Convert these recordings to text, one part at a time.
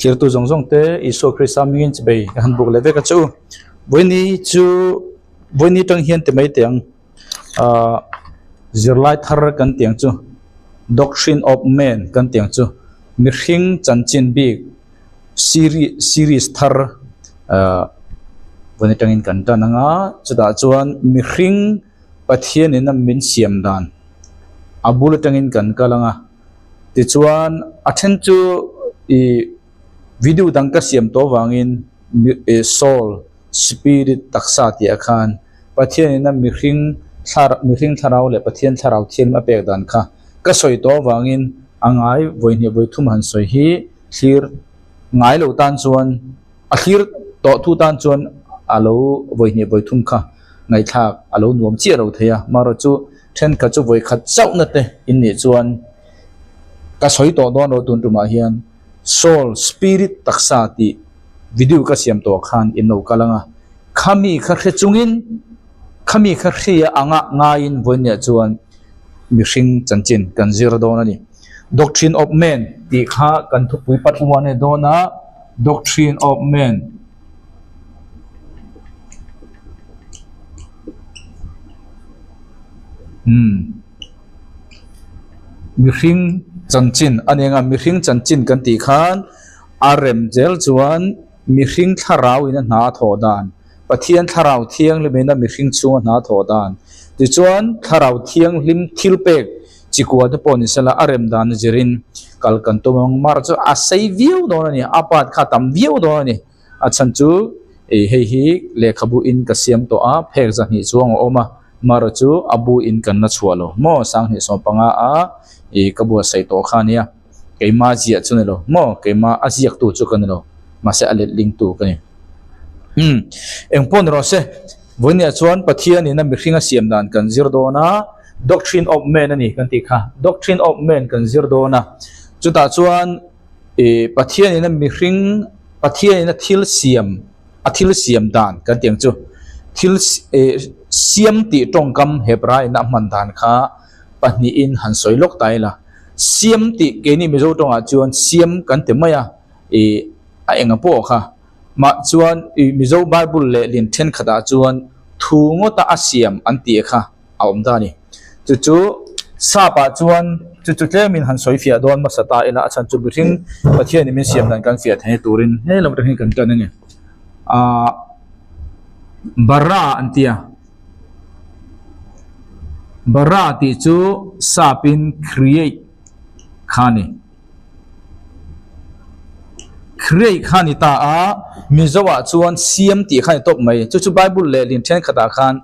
thlir tu zong zong te Isu Christ mingin chbe han buk leve ka chu voini tang hian te mai tiang zirlai thar kan tiang chu doctrine of men kan tiang chu mihring chanchin bik series thar voini tangin kan ta nanga chuda chuan mihring pathian in min siam dan abul tangin kan kalanga ti chuan athen chu I video dang ka siam to wangin soul spirit taksa ti akhan pathian in mihring tharau le pathian tharau thil ma pek dan kha ka soi to wangin angai voini voithum han soi hi thlir ngai lo tan chuan a thlir to thu tan chuan alo voini voithum kha ngai thak alo nuam chi ro theya maro chu then ka chu voi khat chau na te in ni chuan ka soi to don ro tun tuma hian soul spirit taksa ti video ka siam to khan in no kalanga khami kha khe chungin khami kha khria anga ngain voinia chuan mihring chanchin kan zir don ani doctrine of men ti kha kan thu pui patluane dona doctrine of men mihring chanchin anenga mihring chanchin kan ti khan arem jel chuan mihring tharau in na thodan pathian tharau thiang lemena mihring chunga na thodan ti chuan tharau thiang lim thilpek chikwa de pon sala arem dan jerin kalkan tomong mar chu a sei view don ani apat khatam view don ani achan chu hei hi lekhabu in ka siam to a phek za hi chuang oma mar chu abu in kan na chualo mo sang hi so panga a kabu sai to khania keima ji achune lo mo keima aziak tu chu kan lo ma se alet link tu kan engpon ro se vonia chuan pathian in mihringa siam dan kan zir do na doctrine of men ani kan ti kha doctrine of men kan zir do na chuta chuan pathian in mihring pathian in thil siam dan kan tiang chu thil siam ti tongkam hebrai na man dan kha pani in han soilok taila siam ti keni mizo tonga chuan siam kan te maya a enga po kha ma chuan mizo bible le lin then khada chuan thungo ta asiam anti kha aum da ni chu sa pa chuan chu tlemin han soi fia don ma sata ila achan chu bithing pathian ni min siam dan kan fia the turin he lam ta kan kan nge bara antia bara ti chu sapin create khani ta a mizowa chuan siam ti khani top mai chu bible le lin then khata khan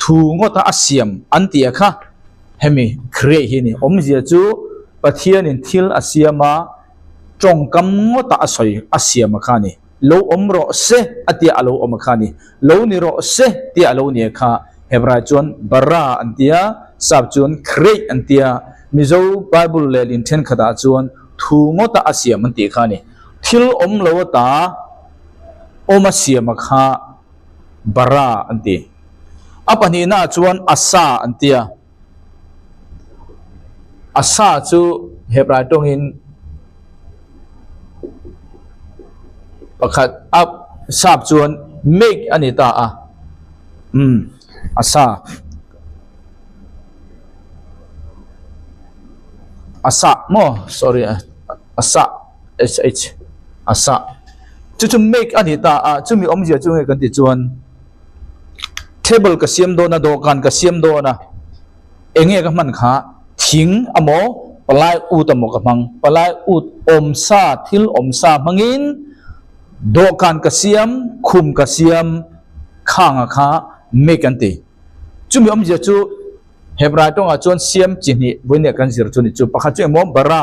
thu ngota asiam anti kha hemi create hi ni omjia chu pathian in thil asiama tongkam ngota asoi asiama khani lo omro se atia alo om khani lo ni ro se ti alo ni kha hebra chuan bara antia sab chuan create antia mizo bible le lin then khata chuan thu ngota asiam anti khani thil om lo ta oma siam kha bara anti apani na chuan asa antia asa chu hebra tongin pakhat up sab chuan make anita a asa mo sorry asa sh asa chu make anita a chumi omjia chu nge kan ti chuan table ka siam do na dokan ka siam do na enge ka man kha thing amo palai ut amo ka mang palai ut om sa thil om sa mangin dokan ka siam khum ka siam khanga kha make anti chumi omjia chu hebra tong a chon siam chini boine kan zir chu ni chu pakha chu mo bara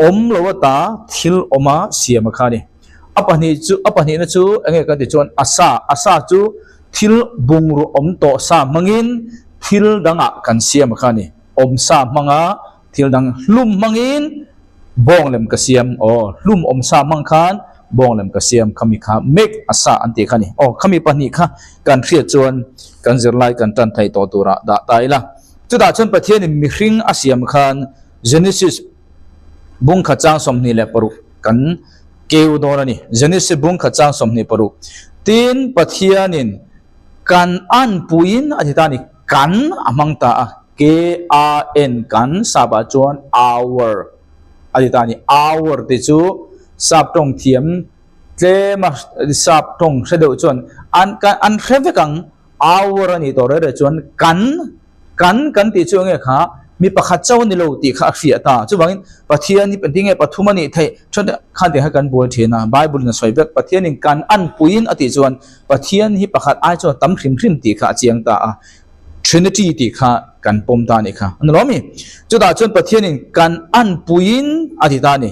om lowata thil oma siam kha ni apani na chu enge kan ti chon asa chu thil bungru om to sa mangin thil danga kan siam kha ni om sa manga thil dang hlum mangin bonglem ka siam hlum om sa mang khan bonglem ka siam khami kha make asa anti khani khami pani kha kan thria chuan kan zirlai kan tan thai to tura da taila chuda chon pathian mihring asiam khan genesis bung kha chang som ni le paru kan kêu đó là nè Genesis bung khát trang som nè paru tin pathianin kan an puin adita ni kan amang ta kan kan saba chuan hour adita ni hour ti chu sap tong thiam tle ma sap tong sedo chuan an revekang hour ani to re chuan kan ti chu nge kha mi pakhat chaw ni lo ti kha fia ta chu wangin pathian ni penting e pathuma ni thei chon khan te ha kan bol thina bible na soibek pathian in kan an puin ati chuan pathian hi pakhat ai chu tam hrim hrim ti kha chiang ta a trinity ti kha kan pom ta ni kha an lomi chu da chon pathian in kan an puin ati ta ni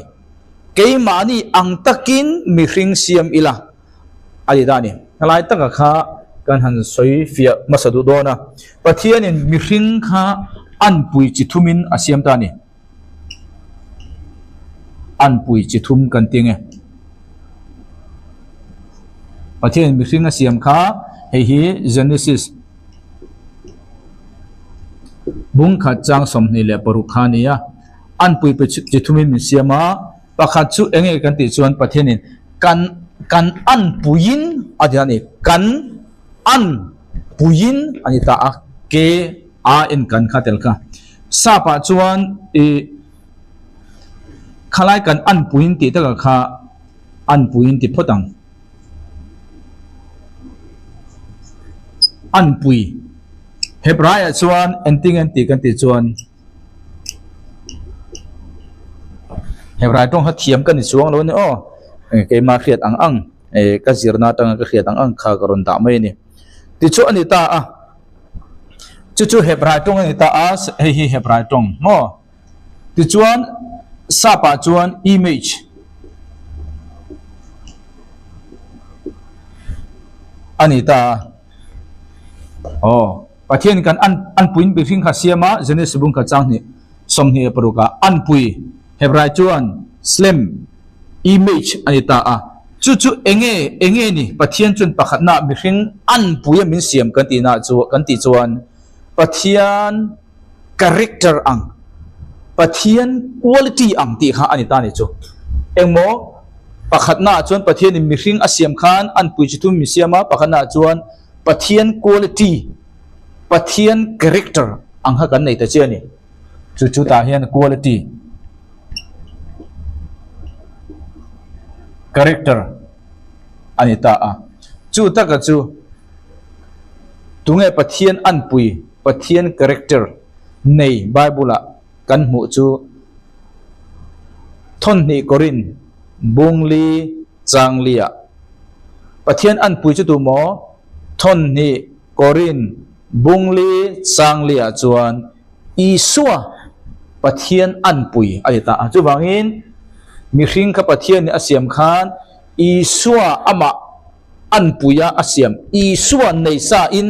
ke mani ang takin mi hring siam ila ati ta ni alai taka kha kan han soi fia masadu dona pathian in mi hring kha an pui chi thumin asiam ta ni an pui chi thum kan tinge pathian mi hring asiam kha hi Genesis bung khat chang som ni le paru khania an pui pe chi thumin mi siama pakhat chu enge kan ti chuan pathianin kan an puin adiani kan an puin ani ta a ke a in kan khatel ka sapa chuan khalai kan an puin ti ta kha an puin ti photang an pui Hebraya chuan enting ti kan ti chuan Hebrai tong ha thiam kan ni chuang lo ni o ke ma khiat ang ka zirna tang ka khiat ang kha karon da mai ni ti chu ani ta a chu Hebrai tong ani ta a hi Hebrai tong mo ti chuan sapa chuan image ani ta pathian kan an puin bi hring kha siama Genesis bung kha chang ni som ni paruka an pui Hebrai chuan slim image ani ta a chu enge ni pathian chun pakhat na mi hring an pui min siam kan ti na chu kan ti chuan pathian character ang pathian quality ang ti kha ani ta ni chu engmo pakhat na chuan pathian mi hring asiam khan an pui chi thum mi siama pakhat na chuan pathian quality pathian character ang ha kan nei ta chiani chu ta hian quality character ani ta a chu taka chu tunge pathian an pui pathian character nei bible kan mu chu thon ni korin bungli changlia pathian an pui chu tu mo thon ni korin bungli changlia chuan isua pathian an pui ai ta chu wangin mi hring kha pathian ni asiam khan isua ama an puya asiam isua nei sa in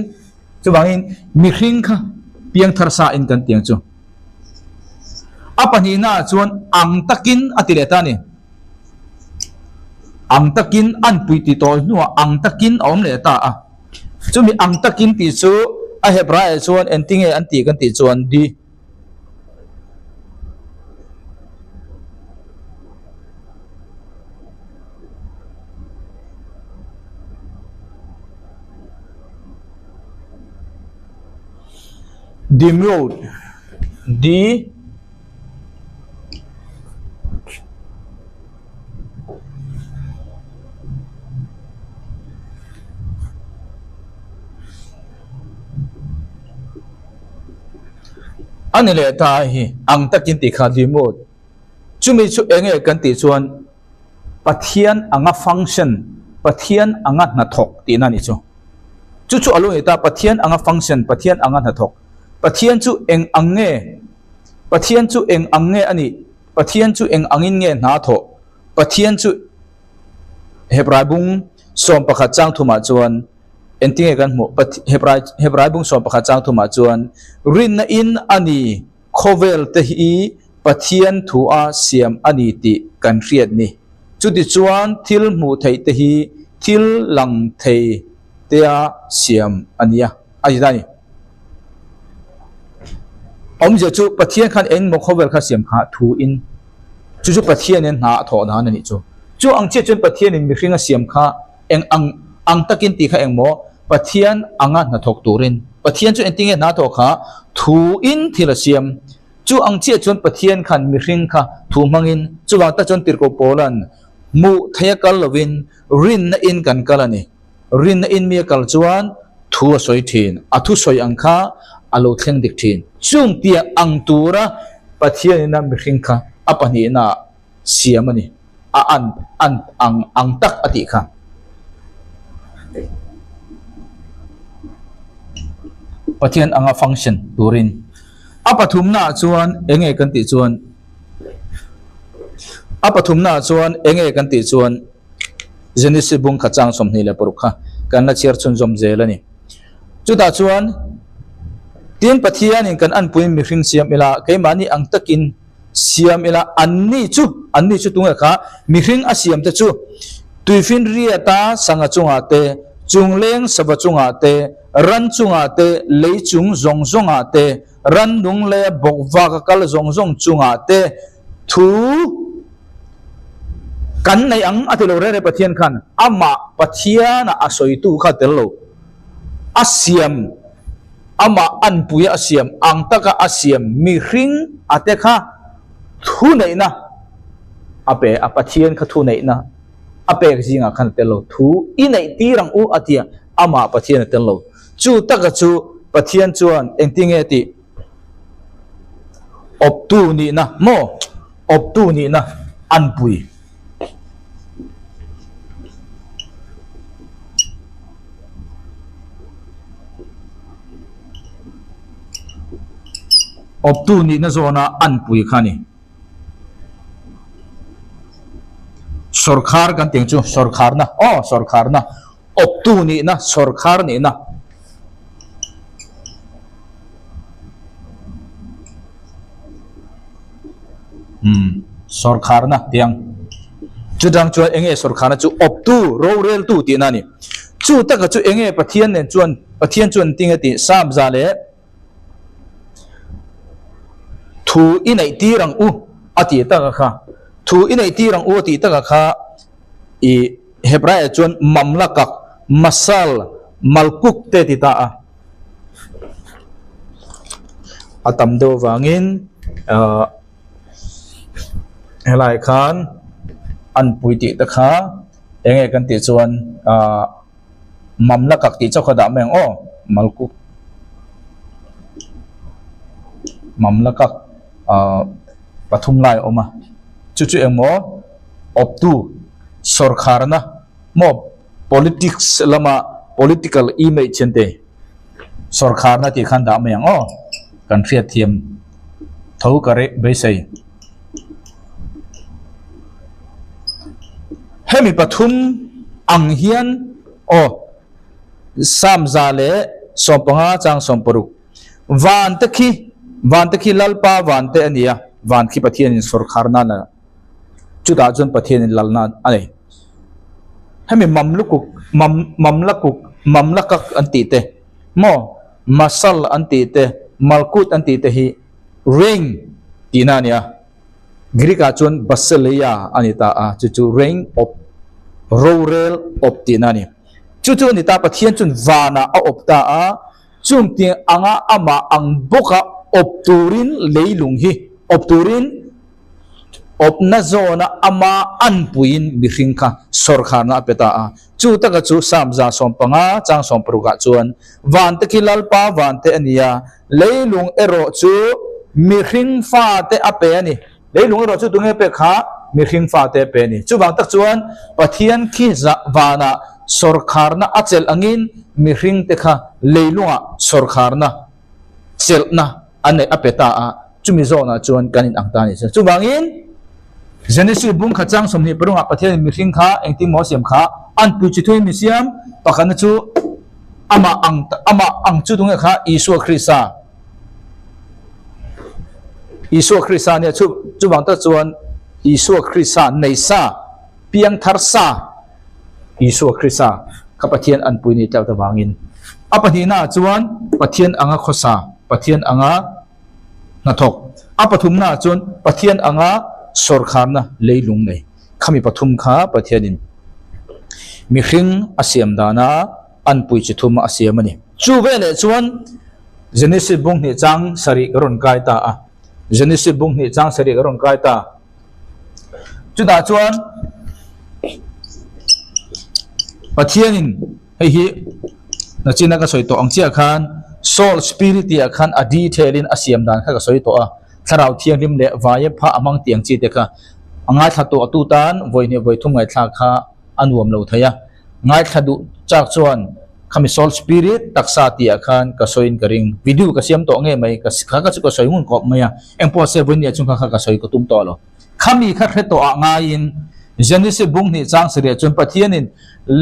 chu wangin mi hring kha piang thar sa in kan tiang chu apani na chuan ang takin atileta ni ang takin an pui ti tol nuwa ang takin om le ta a chu mi ang takin ti chu a Hebrai chuan entinge an ti kan ti chuan di demode di ani le ta hi ang takin ti kha demode chumi chu enge kan ti chuan pathian anga function pathian anga na thok ti na ni chu chu alu eta pathian anga function pathian anga na thok pathian chu eng ange pathian chu eng ange ani pathian chu eng angin nge na tho pathian chu Hebrai bung som pakhat chang thuma chuan entinge kan mu Hebrai bung som pakhat chang thuma chuan rin na in ani khovel te hi pathian thu a siam ani ti kan riat ni chu ti chuan thil mu thei te hi thil lang thei te a siam ania ai dani om je chu pathian khan en mo khovel kha siam kha thu in chu pathian en na tho na ni chu chu ang che chun pathian in mi hringa siam kha eng ang takin ti kha eng mo pathian anga na thok turin pathian chu entinge na to kha thu in thila siam chu ang che chun pathian khan mi hring kha thu mangin chu wang ta chun tir ko polan mu thaya kal lovin rin na in kan kalani rin na in mi kal chuan thu soi thin athu soi ang kha alo thleng dik thin chung tia ang tura pathian na mi hring kha apani na siamani ang tak ati kha pathian anga function turin apathum na chuan enge kan ti chuan apathum na chuan enge kan ti chuan Genesis bung khachang somni le porukha kan na chiar chun zom zelani chuta chuan tin pathian in kan an puin mi hring siam ila keimani ang takin siam ila anni chu tunga kha mi hring asiam te chu tuifin ria ta sanga chunga te chungleng saba chunga te ran chunga te leichung zonga te ran dung le bokwa ka kal zong chunga te thu kan nei ang atilo re pathian khan ama pathiana asoi tu kha tello asiam ama an puya asiam ang taka asiam mi hring ate kha thu nei na ape apathian kha thu nei na ape jinga khan tello thu i nei tirang u atia ama pathian tello chu taka chu pathian chuan engtinge ti optu ni na mo optu ni na an pui optu ni na zona an pui khani sarkar kan teng chu sarkar na sarkar na optu ni na sarkar ni na sarkar na tiang chu dang chu enge sarkar na chu optu ro rel tu ti na ni chu taka chu enge pathian nen chuan pathian chuan ting ati sam za le thu inai tirang u ati taka kha thu inai tirang u ati taka kha i hebraya chuan mamlakak masal malkuk te ti ta a atam do wangin helai khan an pui ti ta kha enge kan ti chuan mamlakak ti chakha da meng malkuk mamlakak pathum lai oma chu emo optu sarkar na mo politics lama political image chente sarkar na ti khan da meng kan thriat thiam thau kare beisai hemi pathum ang hian sam zale sompanga chang somparuk van takhi lalpa van te ania van khi pathian in sarkar na na chuda chun pathian in lalna ani hemi mamlakak anti te mo masal anti te malkut anti te hi ring tinania grika chun basileia anita a chu ring of rorel of tinani chu ni ta pathian chun vana a opta a chung ting anga ama ang boka opturin leilung hi opturin opna zona ama anpuin bihringka sarkar na peta a chu taka chu samza sompanga chang sompruga chuan van te khilalpa van te ania leilung ero chu mihring fa te ape ani leilung ero chu tunge pe kha mihring fa te pe ni chu bang tak chuan pathian khi vana sarkar na achel angin mihring te kha leilunga sarkar na chelna ane apeta a chumi zona chuan kanin angta ni chu bangin Genesis bung khachang somni perunga pathian mihring kha engting mo siam kha an pu chi thoi mi siam pakhan chu ama ang chu dunga kha Isu Krista ne chu bang ta chuan Isu Krista nei sa piang thar sa Isu Krista kha pathian an pu ni taw ta wangin apani na chuan pathian anga khosa pathian anga nathok apathum na chuan pathian anga sarkar na leilung nei khami pathum kha pathianin mi hring asiam dana an pui chi thuma asiam ani chu vele chuan Genesis bung ni chang sari karon kai ta a Genesis bung ni chang sari karon kai ta chu da chuan pathianin hei hi na china ka soi to ang chia khan soul spirit ya khan a detail in asiam dan kha ka soi to a tharau thiang lim le vai pha amang tiang chi te kha angai thatu atu tan voi ne voi thum ngai thla kha anuam lo thaya ngai thadu chak chuan khami soul spirit taksa ti akhan ka soin karing video ka siam to nge mai ka kha ka chu ka soi hun kop maya engpo se bun ya chung kha ka soi ko tum to lo khami kha khe to a nga in Genesis bung ni chang sere chun pathianin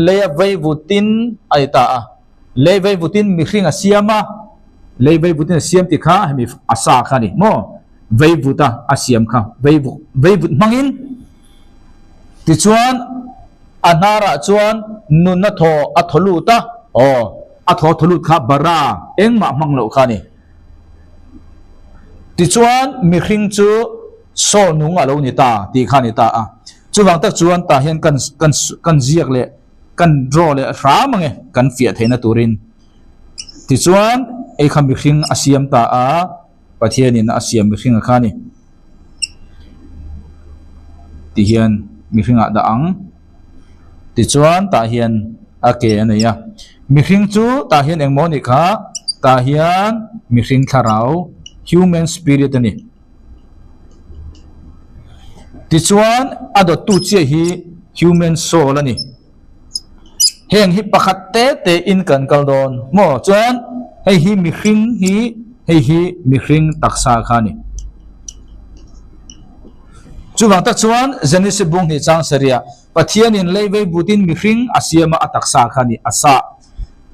le vai vutin aita a le vai vutin mi hring asiama le vai vutin asiam ti kha hemi asa kha ni mo vai vuta asiam kha vai vut mangin ti chuan anara chuan nun na tho atholu ta atho tholu kha bara engma manglo kha ni ti chuan mi hring chu so nung alo ni ta ti kha ni ta a chuwang tak chuan ta hian kan ziak le kan draw le ra mange kan fia theina turin ti chuan e kham mi hring asiam ta a pathianin asiam mi hring kha ni ti hian mi hringa da ang ti chuan ta hian ake ania mi hring chu ta hian engmo ni kha ta hian mi hring tharau human spirit ani ti chuan ado tu che hi human soul ani heng hi pakhat te in kan kaldon mo chuan hei hi mi hring hi hei hi mi hring taksa khani chuwang ta chuan Genesis bung ni chang saria pathianin leive butin mi hring asiama ataksa khani asa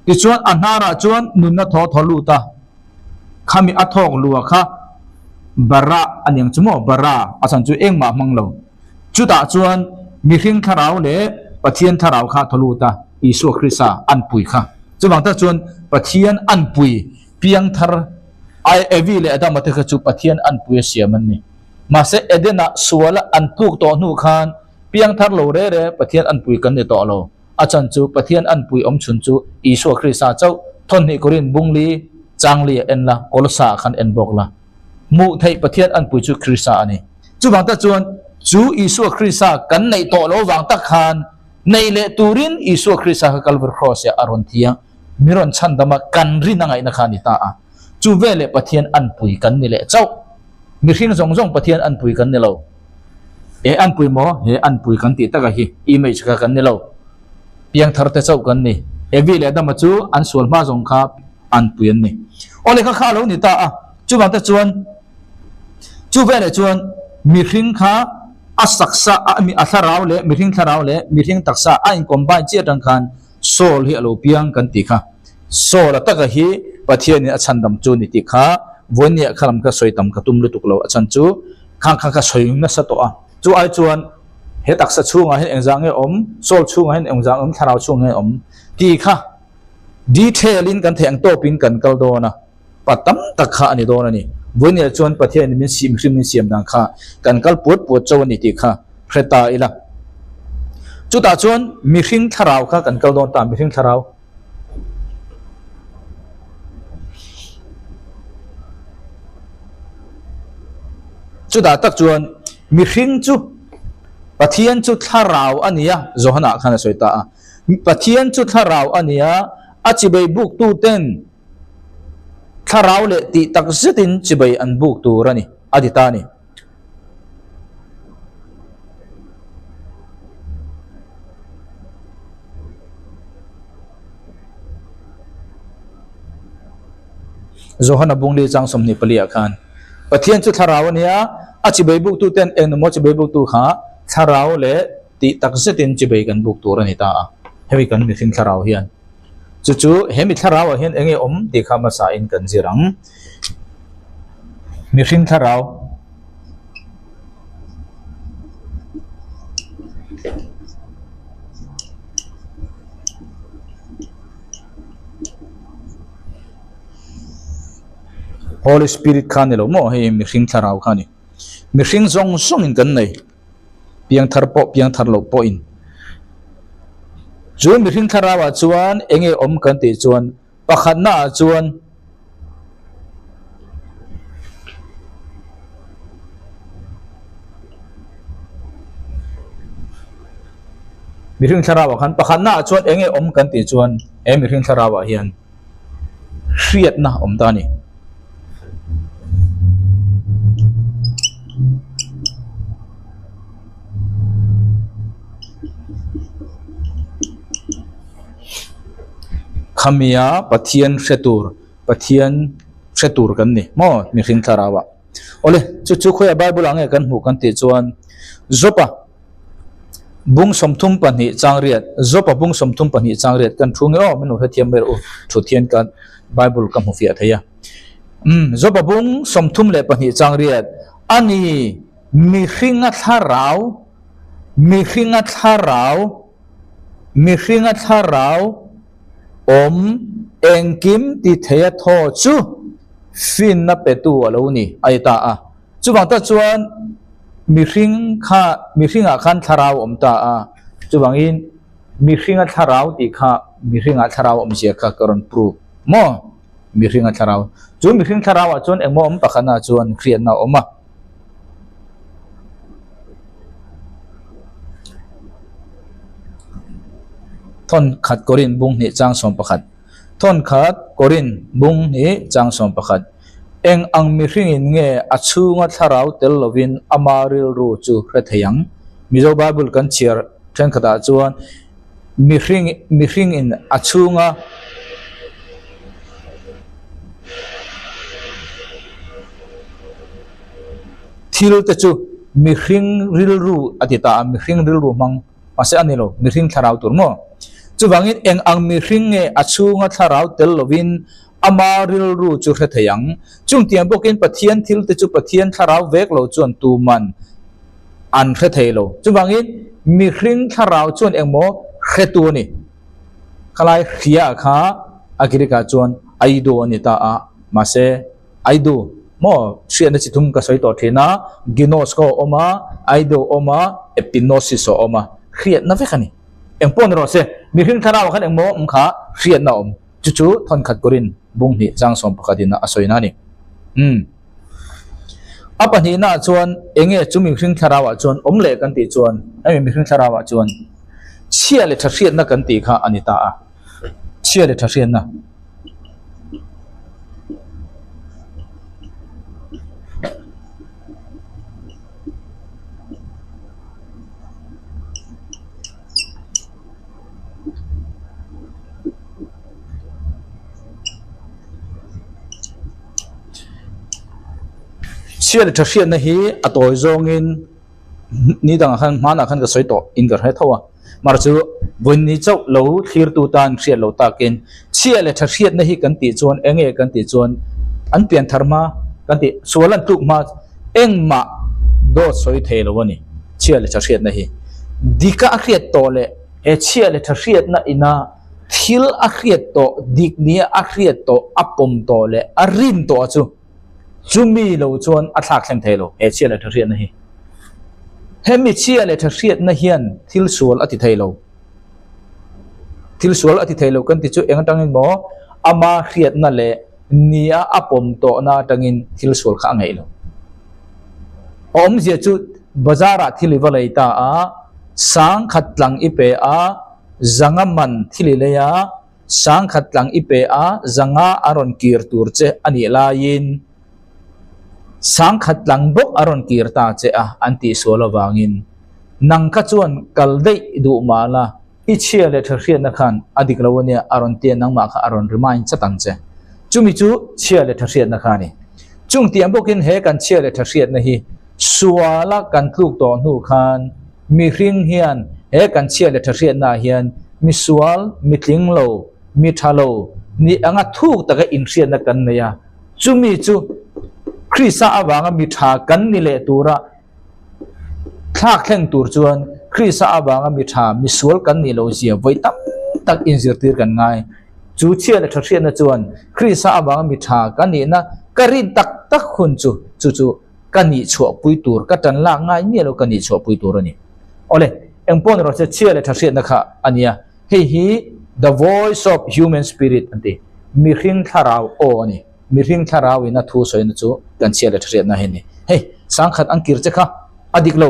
ti chuan anara chuan nunna tho tholu ta khami athok luwa kha bara anyang chumo bara asan chu engma manglo chuta chuan mi hring tharau le pathian tharau kha tholu ta Isu Krista an pui kha chuwang ta chuan pathian an pui piang thar ai evi le adam te kha chu pathian an pui siaman ni ma se edena suala an tuk to nu khan piang thar lo re pathian an pui kan ni to lo achan chu pathian an pui om chun chu Isu Krista chau thon ni korin bungli changli en la kolsa khan en bok la mu thei pathian an pui chu Krista ani chuwang ta chuan chu Isu Krista kan nei to lo wang ta khan nei le turin Isu Krista ka Calvary cross ya aron thia miron chandama kan ri na ngai na khani ta a chu vele pathian an pui kan ni le chau mi hring zong pathian an pui kan ni lo e an pui mo he an pui kan ti ta ka hi image ka kan ni lo piang thar te chau kan ni e vi le dama chu an sul ma zong kha an pui an ni ole kha kha lo ni ta a chu bang ta chuan chu vele chuan mi hring kha asaksa mi atharau le mi hring tharau le mi hring taksa a in combine che tang khan soul hi alo piang kan ti kha soul ataka hi pathian ni achandam chu ni ti kha vonia khalam ka soitam ka tum lu tuklo achan chu khang khang ka soyung na sa to a chu ai chuan he taksa chunga hen engjang e om soul chunga hen engjang om tharau chunga om ti kha detail in kan theng to pin kan kal do na patam takha ani do na ni vonia chuan pathian min sim hrim siam dang kha kan kal put chaw ni ti kha khreta ila chu ta chuan mi hring tharau kha kan kal don ta mi hring tharau chu da tak chuan mi hring chu pathian chu tharau ania zohana khana soita a pathian chu tharau ania achibei buk tu ten tharau le ti tak zitin chibei an buk tu rani adita ni zohana bungli chang somni palia khan pathian chu tharau ania achibei buk tu ten en mo chibei buk tu kha tharau le ti tak zitin chibei kan buk tu rani ta a hewi kan mi hring tharau hian chu hemi tharau hian enge om ti khama sa in kan zirang mi hring tharau Holy Spirit khani lo mo he mi hring tharau khani mi hring zong in kan nei piang thar po piang thar lo po in chu mi hring tharawa chuan enge om kan ti chuan pakhat na chuan mi hring tharawa khan pakhat na chuan enge om kan ti chuan mi hring tharawa hian hriat na om ta ni khamia pathian hretur kan ni mo mi hring tharawa ole chu khoya bible ange kan hu kan ti chuan zopa bung somthum pani changriat zopa bung somthum pani changriat kan thunge o menu hathiam ber o thuthian kan bible kam hu fia thaya zopa bung somthum le pani changriat ani mi hringa tharau om engkim ti theya tho chu fin na petu alo ni ai ta a chu bang ta chuan mi hringa khan tharau om ta a chu bangin mi hringa tharau ti kha mi hringa tharau om sia kha karon proof mo mi hringa tharau chu mi hring tharau a chuan engmo om pakhana chuan khriat na oma thon khat korin bung ni chang som pakhat thon khat korin bung ni chang som pakhat eng ang mi hring in nge achunga tharau tel lovin amaril ru chu hrathayang mizo bible kan chiar then khata chuan mi hring in achunga thil te chu mi hring ril ru atita mi hring ril ru mang ase anilo mi hring tharau tur mo chu wangin eng ang mi hring nge achunga tharau tel lovin amaril ru chu hrathayang chung tiang bokin pathian thil te chu pathian tharau vek lo chuan tu man an hrathei lo chu wangin mi hring tharau chuan engmo hretu ni khalai khia kha agirika chuan aido ani ta a mase aido mo sian chi thum ka soi to thena ginos ko oma aido oma epinosis oma khriat na vekani engpon ro se mi hring tharau khan engmo kha khriat na om chu thon khat korin bung ni chang som pakadina asoina ni apani na chuan enge chumi hring tharawa chuan omle kan ti chuan ai mi hring tharawa chuan chia le thariat na kan ti kha anita a chia le thariat na chia le thariat na hi atoi zongin ni dang khan mana khan ka soito in gar hai thawa mar chu bun ni chau lo thlir tu tan hriat lo takin chia le thariat na hi kan ti chuan enge kan ti chuan an pian tharma kan ti solan tuk ma engma do soi thelo wani chia le thariat na hi dika hriat to le e chia le thariat na ina thil a hriat to dik ni a hriat to apom to le arin to chu chumi lo chuan a thlak thleng thelo e chia le thariat na hi hemi chia le thariat na hian thil sual ati thailo thil sual ati thailo kan ti chu eng tangin mo ama hriat na le nia apom to na tangin thil sual kha ngai lo om je chu bazara thiliwa leita a sang khatlang ipe a zangaman thilileya sang khatlang ipe a zanga aron kir tur che ani lain sang khatlang bok aron kirta che a anti sola wangin nang ka chuan kaldei du mala ichia le thariat na khan adik lawania aron te nang ma kha aron remind chatang che chumi chu chia le thariat na khani chung tiam bokin he kan chia le thariat na hi suala kan tluk to nu khan mi hring hian he kan chia le thariat na hian mi sual mi tling lo mi thalo ni anga thuk taka in hriat na kan neya chumi chu Krisa awanga mitha kan ni le tura thak thleng tur chuan Krisa awanga mitha misual kan ni lo zia voi tam tak in zirtir kan ngai chu chia le thariat na chuan Krisa awanga mitha kan ni na karin tak tak hun chu kan ni chho pui tur ka tan la ngai ni lo kan ni chho pui tur ani ole engpon ro se chia le thasiat na kha ania hei hi the voice of human spirit ante mi hring tharau o ani mi hring tharau ina thu soina chu kan chia le thasiat na he ni hei sang khat angkir che kha adik lo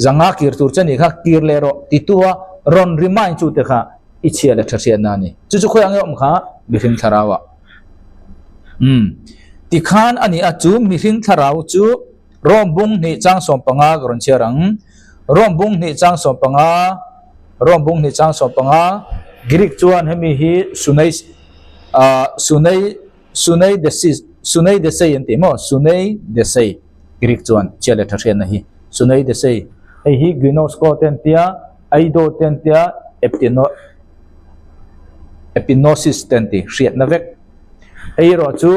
zanga kir tur chani kha kir le ro titua ron remind chu te kha i chia le thasiat na ni chu chu khoi angom kha mi hring tharawa ti khan ani a chu mi hring tharau chu rom bung ni chang som panga ron cherang rom bung ni chang som panga Greek chuan hemi hi sunai desei ante mo sunai desei Greek chuan chele tharian na hi sunai desei ei hi ginosko tentia aido tentia epinosis tenti riat na vek ei ro chu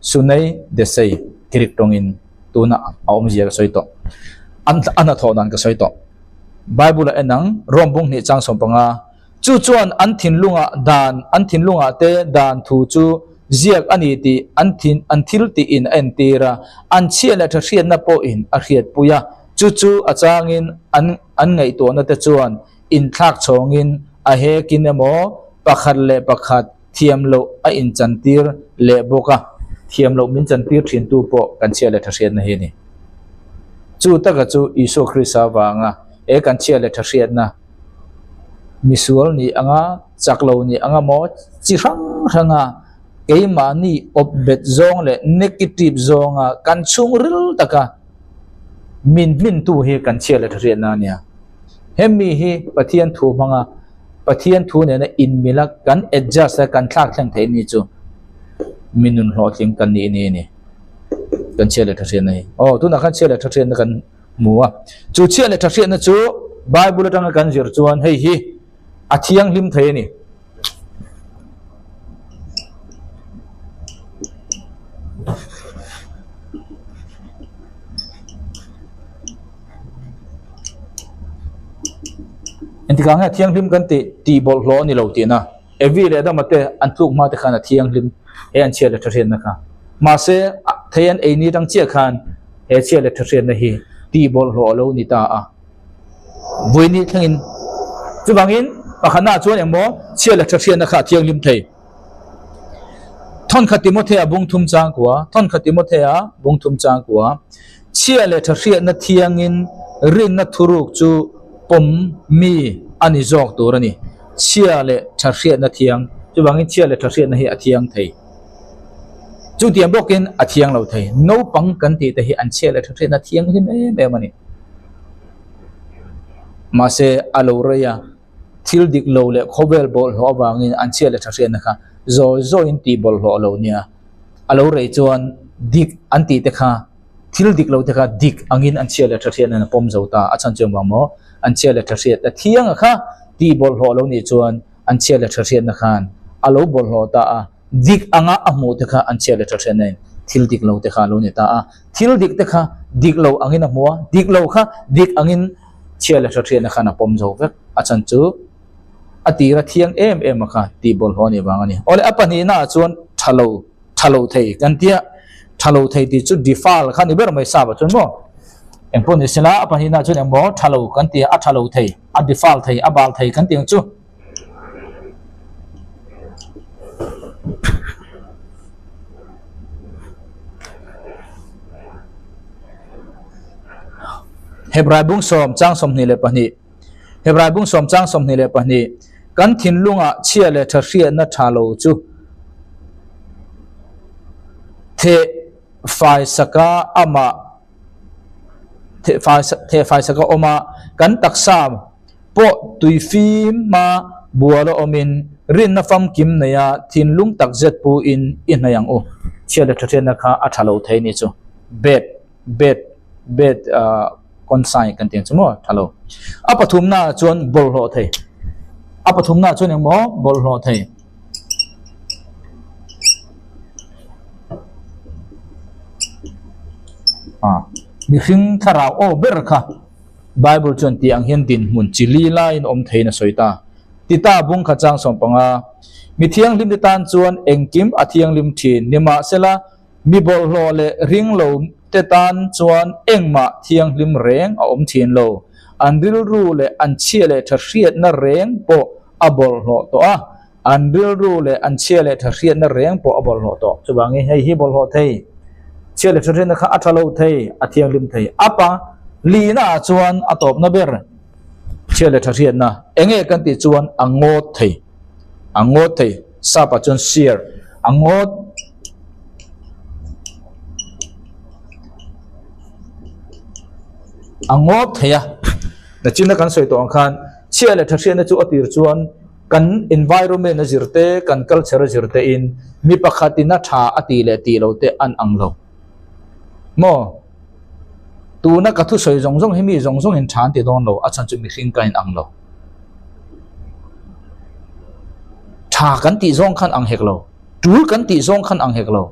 sunai desei Greek tongin tuna aum zia soito ana thonan ka soito Bible enang rombung ni chang som panga chu chuan an thin lunga te dan thu chu ziak ani ti an thil ti in entira an chiala tha hriat na po in a hriat puya chu achangin an ngai to na te chuan in thlak chongin a he kinemo pakhat le pakhat thiam lo a in chantir le boka thiam lo min chantir thin tu po kan chiala tha hriat na he ni chu taka chu Isu Christa wanga e kan chiala tha hriat na misual ni anga chaklo ni anga mo chi ranga keima ni obet zong le negative zonga kan chung ril taka min tu he kan chiala tha hriat na nia hemi hi pathian thu manga pathian thu ne na in milak kan adjust kan thlak thlang thei ni chu minun hloting kan ni kan chiala tha hriat na hi tu na kan chiala tha hriat na kan muwa chu chiala tha hriat na chu Bible tanga kan zir chuan hei hi athiang lim thei ni entika nga thiang lim kan ti bol hlo ni lo ti na evi le da mate an thuk ma te khana thiang lim e an chiala tha hriat na kha ma se theian ei ni tang che khan e chiala tha hriat na hi ti bol hlo lo ni ta a voini thangin chubangin pakhana chuan emo chiala tha hriat na kha thiang lim thei thon kha Timothea bung thum chang kwa chiala tha hriat na thiangin rin na thuruk chu pom mi ani jok turani chiale tha hriat na thiang chubangin chiale tha hriat na hi athiang thei chu tiam bokin athiang lo thei no pang kan ti te hi an chiale tha hriat na thiang lim em ani ma se aloreya thil dik lo le khobel bol ho wangin an chiale tha hriat na kha zo in ti bol ho lo nia alore chuan dik an ti te kha thil dik lo te kha dik angin an chiale tha hriat na pom zo ta achan chem wang mo an chiala tha hriat a thiang kha ti bol ho lo ni chuan an chiala tha hriat na khan alo bol ho ta a dik anga amu te kha an chiala tha hriat nei thil dik lo te kha lo ni ta a thil dik te kha dik lo angin a muwa dik lo kha dik angin chiala tha hriat na khan a pom zo vek achan chu atira thiang em kha ti bol ho ni wang ani ole apani na chuan thalo thei kan tia thalo thei ti chu defal kha ni ber mai sa ba chun mo engpon isla apani na chun embo thalo kan tia a thalo thei a defal thei a bal thei kan tiang chu Hebrai bung som chang som ni le pani Hebrai bung som chang som ni le pani kan thin lunga chia le tha hriat na thalo chu the fai saka ama the fai saka oma kan taksa po tui fim ma bualo omin rin na fam kim na ya thin lung tak zet pu in na yang o chia le tha hriat na kha a thalo thei ni chu bet konsai kan tiang chumo thalo apathum na chuan bol ho thei apathum na chuan emo bol ho thei mi hring tharau o ber kha Bible chuan ti ang hian din mun chili la in om theina soita tita bung kha chang som panga mi thiang lim ti tan chuan engkim a thiang lim thin nima sela mi bol lo le ring lo te tan chuan engma thiang lim reng a om thin lo an ril ru le an chia le tha hriat na reng po abol hlo to a an ril ru le an chia le tha hriat na reng po abol hlo to chubangi hei hi bol hlo thei chia le tha hriat na kha athalo thei athiang lim thei apa li na chuan atop na ber chia le tha hriat na enge kan ti chuan angot thei sapa chun shear angot theya na chinna kan soi to khan chia le tha hriat na chu atir chuan kan environment na zirte kan culture zirte in mi pakhatina tha ati le ti lo te an anglo mo tu na ka thu soi jong hi mi jong in than ti don lo achan chu mi hring kain anglo tha kan ti zong khan ang hek lo tur kan ti zong khan ang hek lo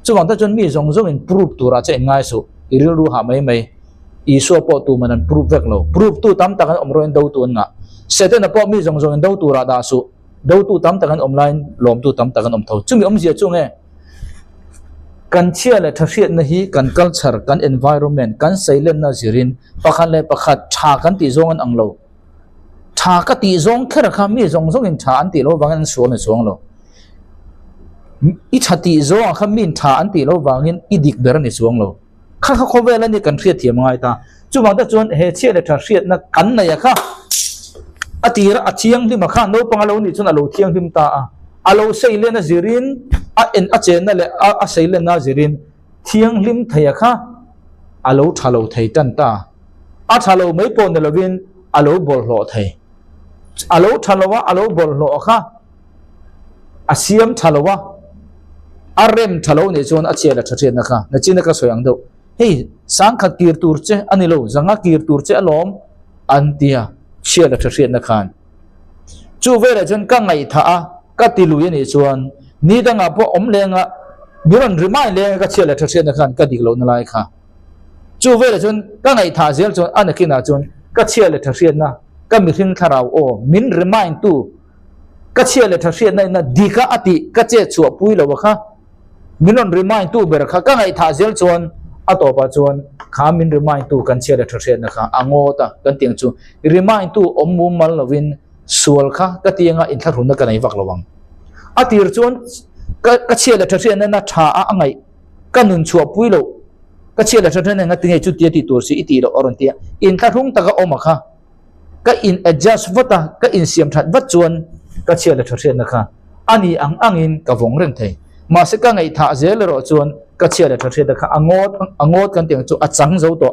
chuwang ta chon mi jong in proof tura che ngai su iril ru ha mai iso po tu manan proof vek lo proof tu tam takan omro en do tu nga sete na po mi jong en do tu ra da su do tu tam takan online lom tu tam takan om tho chumi om zia chunge kan chia le tha hriat na hi kan culture kan environment kan silent na zirin pakhan le pakhat tha kan ti zong an anglo tha ka ti zong kher kha mi zong in tha an ti lo wangan so na song lo i tha ti zong kha min tha an ti lo wangin i dik ber ni song lo kha khovel ani kan hriat thiam ngai ta chuwang ta chon he chia le tha hriat na kan na ya kha atira athiang lim kha no pangalo ni chon alo thiang lim ta alo silent na zirin a chen na le a silent na zirin thiang lim thaya kha alo thalo thei tan ta a thalo mai pon na lovin alo bol hlo thei alo thalowa alo bol hlo kha asiam thalowa arem thalo ni chon a chia la tha na kha na chin ka soyang do hei sang khat kir tur che ani lo zanga kir tur che alom antia chia la tha na khan chu ve la chen ka ngai tha a ka ti lu ni chuan ni danga po om lenga biron rimai lenga ka chia la tha na khan ka dik lo na lai kha chu ve la chen ka ngai tha zel chon an ki na chon ka chia la tha na ka mi hring tharau o min remind tu ka chia la tha na dika ati ka che chu pui lo kha minon remind tu ber kha ka ngai tha zel chon atopa chuan kha min remind tu kan chia la tha na kha angota kan tiang chu remind tu om mu mal lovin sual kha ka tianga in thar hun na kanai wak lawang atir chuan ka chia la tha na tha a angai ka nun chu pui lo ka chia la tha na nga tinge chu ti ti tur si iti lo oron tia in thar hung ta ka oma kha ka in adjust vata ka in siam that wat chuan ka chia la tha na kha ani angin ka vong reng thei ma se ka ngai tha zel ro chuan ka chia la tha na kha angot kan tiang chu achang zo to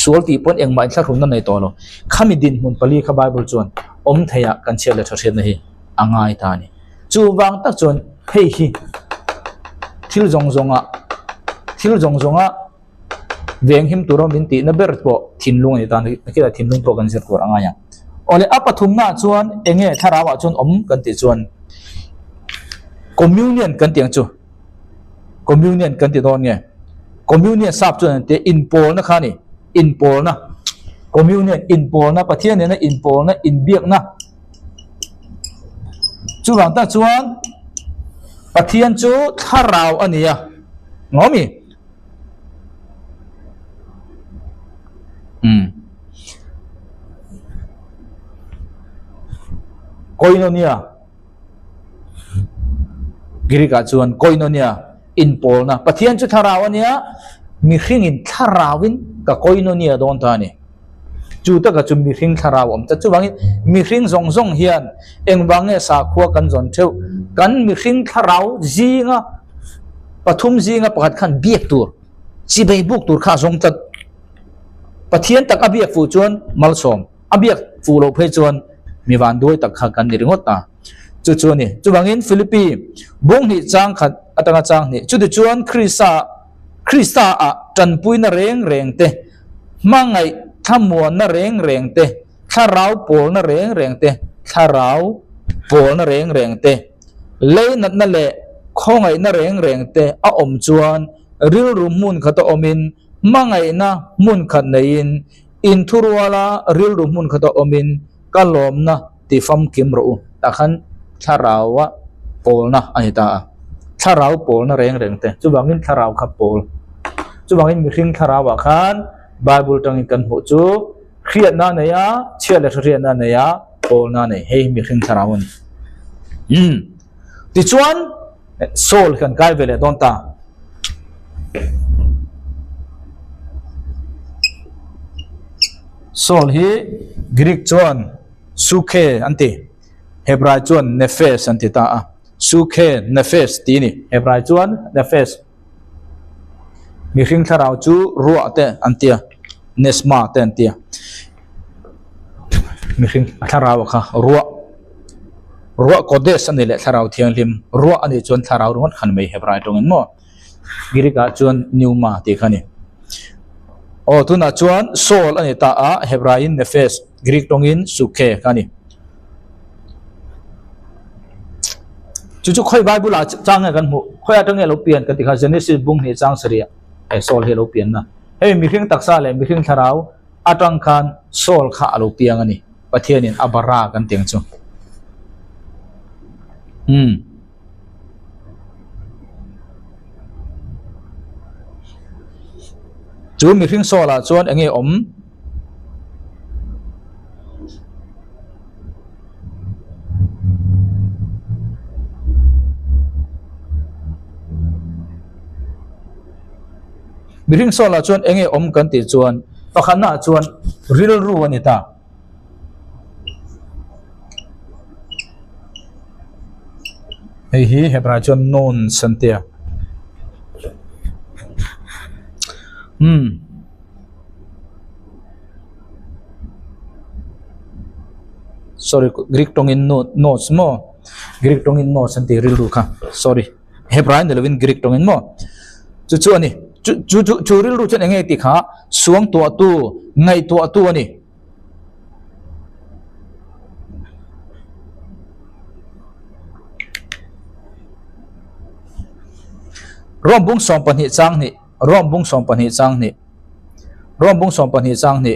sual ti pon eng mai thar hun na nei to lo khami din mun pali kha bible chuan om theya kan chia la tha na hi angai ta ni chu wang tak chuan hei hi thil zong zonga veng him turom bin ti na ber po thinlung ni ta ni kila thinlung po kan zir tur anga ya ole apathum na chuan enge tharawa chuan om kan ti chuan communion kan tiang chu communion kan ti don nge communion sap chuan te in pol na kha ni in pol na communion in pol na pathian ne na in pol na in biak na chu wang ta chuan pathian chu tharau ania ngomi koinonia girika chuan koinonia in pol na pathian chu tharau ania mi hring in tharawin ka koinonia don ta ni chu ta ka chu mi hring tharau om ta chu wangin mi hring zong hian engwange sa khua kan zon theu kan mi hring tharau zinga pathum zinga pakhat khan biak tur chi bei buk tur kha zong tat pathian tak abiak fu chuan malsom abiak fu lo phei chuan mi wan doi tak kha kan ni ringot ta chu ni chu wangin philippi bung ni chang khat atanga chang ni chu ti chuan krista a tan pui na reng te mangai thamuan na reng te tharau pol na reng te tharau pol na reng te leinat na le khongai na reng te a om chuan ril rum mun khata omin mangai na mun khat nein in thurwala ril rum mun khata omin kalom na ti fam kim ro takhan tharawa pol na ani ta tharau pol na reng te chu bangin tharau kha pol chu bangin mi hring tharawa khan bible tang kan hu chu create na ne ya chia le thrian na ne ya pol na ne hei mi khing tharawun ti chuan soul kan kai vele don ta soul hi Greek chuan sukhe anti Hebrew chuan nephes anti ta a sukhe nephes ti ni Hebrew chuan nephes mi khing tharaw chu ruwa te antia nesma te antia mi khing tharaw kha ruwa kodes ani le tharaw thiang lim ruwa ani chuan tharaw ron khan mei Hebrew tongin mo Greek a chuan pneuma ti khani o tuna chuan soul ani ta a Hebrew in nephes Greek tongin sukhe khani chu khoi Bible a chang kan mu khoi atang e lo pian ka ti kha Genesis bung ni chang saria ai soul he lo pian na hei mi khing taksa le mi khing tharaw atang khan soul kha lo piang ani pathianin abara kan tiang chu chu mi khing soul a chuan ange mi khing soul a chuan ange kan ti chuan pakhana chuan ril ru ani ta hei hi Hebrew chuan non santia sorry Greek tongin notes mo Greek tongin notes anti ril ru kha sorry Hebrew in the Greek tongin mo chu ani chu ril ru chen enge ti kha suang to tu ngai to tu ani rom bung som pani chang ni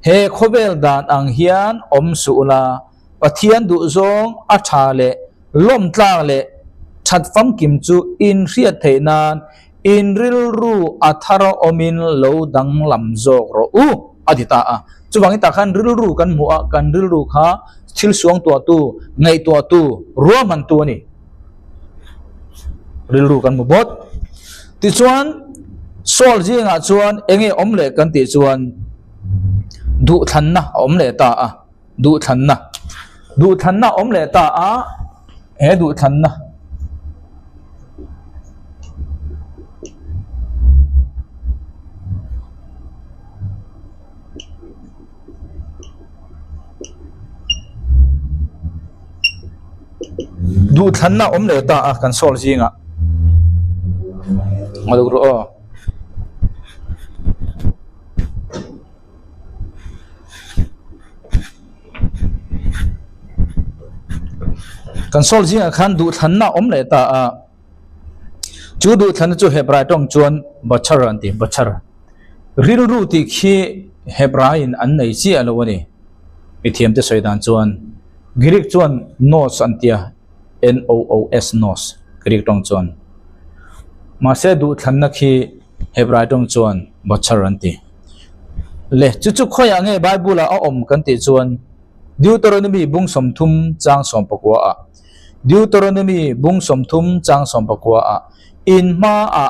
he khobel dan ang hian om su la pathian du zong a tha le lom tlang le that fam kim chu in riat theinan in ril ru athara omin lo dang lam jok ro u adita a chuwangi ta khan ril ru kan mu a kan ril ru kha thil suang to tu ngai to tu ro man tu ni ril ru kan mu bot ti chuan sol jinga chuan enge omle kan ti chuan du than na omle ta a du than na omle ta a e du than na omle ta a kan sol jinga maduk ro kan sol jinga khan du thanna omle ta a chu du than chu Hebrew tong chuan bachar anti bachar ril ru ti khi Hebrew in an nei chi alawani mithiam te soidan chuan Greek chuan nos antia NOOS nos Greek tong chuan ma se du thanna khi Hebrew tong chuan bachar anti le chu khoi ange Bible a om kan ti chuan Deuteronomy bung som thum chang som pakwa a Deuteronomy bung som thum chang som pakwa a in ma a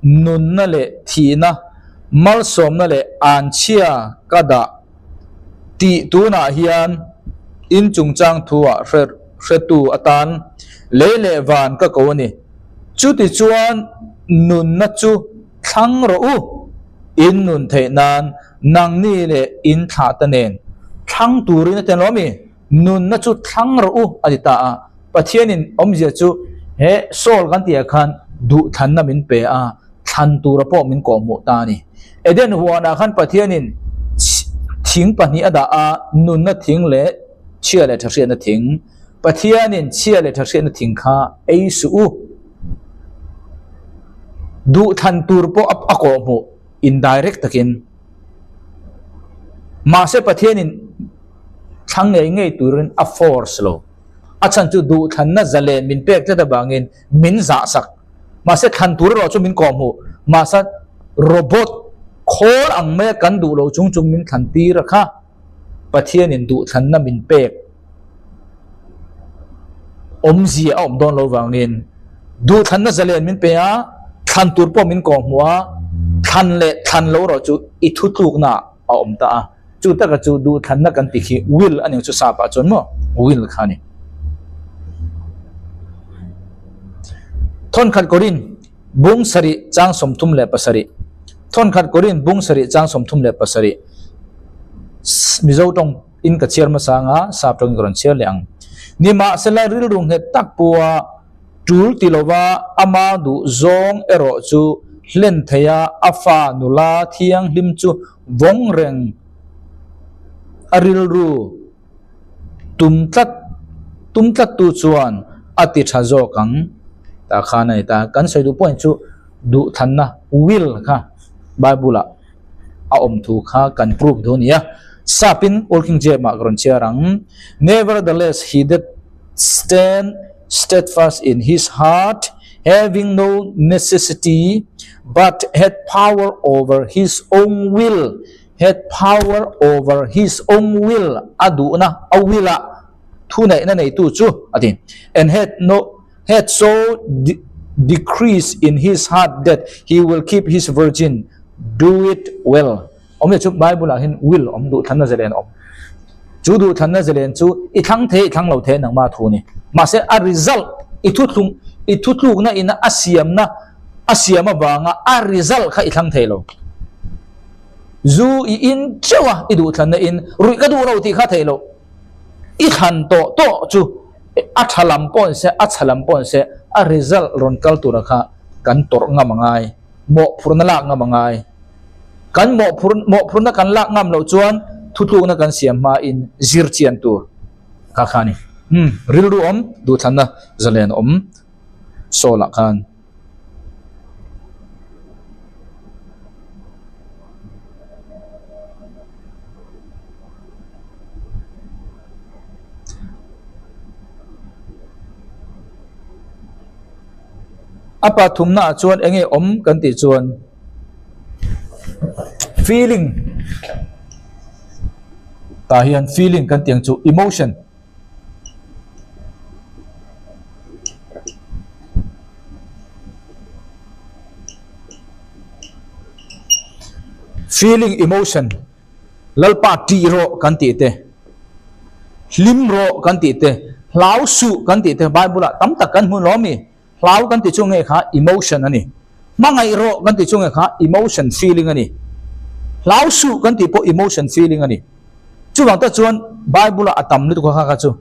nun na le thi na mal som na le an chia kada ti tu na hian in chung chang thua tu atan le van ka ko ni chu ti chuan nun na chu thang ro u in nun the nan nang ni le in tha ta nen thang turin ten lo mi nun na chu thang ro u adita a pathianin omje chu he sol kan tia khan du than na min pe a than tur po min ko mu ta ni eden huana khan pathianin thing pani ada a nun na thing le chia le thasian na thing pathianin chia le thasian na thing kha ei su u du than tur po ap ako mu indirect takin ma se pathianin thang ngei turin a force lo achan chu du than na zale min pek ta bangin min za sak ma se than tur ro chu min ko mu ma sa robot khol ang me kan du lo chung min than ti ra kha pathian in du than na min pek zia om don lo wangin du than na zalen min pe a than tur po min ko hwa than le than lo ro chu I thu tluk na a om ta a chu ta ka chu du than na kan ti khi will ani chu sa pa chon mo will khani thon khat korin bung sari chang som thum le pasari thon khat korin bung sari chang som thum le pasari mizo tong in ka chiar ma sanga sap tong gron chiar leang nima sela ril rung he tak puwa tul tilowa ama du zong ero chu hlen theya afa nula thiang hlim chu wong reng aril ru tum tat tu chuan ati thazo kang ta khana ta kan sai du point chu du thanna will kha bible a om thu kha kan proof donia sapin working je ma gron chiarang nevertheless he that stand steadfast in his heart having no necessity but had power over his own will aduna awila thunai na nei tu chu atin and had so decrease in his heart that he will keep his virgin do it well omle chu bible la hin will om du thanna zelen om chu du thanna zelen chu I thang lo the nang ma thu ni ma se a result I thu tlung na ina asiama banga a result kha I thang the lo zu I in chawa I du thanna in rui ka du lo ti kha the lo I than to chu athalam pon se a result ron kal tu rakha kan tor nga mangai mo phurna la nga mangai kan mo phurna kan la ngam lo chuan thutu na kan siam ma in zir chian tu ka khani rilru om du thanna zalen om sola khan apa thumna chuan enge om kan ti chuan feeling ta hian feeling kan tiang chu emotion feeling emotion lalpa ti ro kan ti te hlim ro kan ti te hlau su kan ti te bible tam tak kan hu lo mi hlau kan ti chu nge kha emotion ani mangai ro kan ti chu nge kha emotion feeling ani hlau su kan ti po emotion feeling ani chu wang ta chuan bible atam lu ko kha chu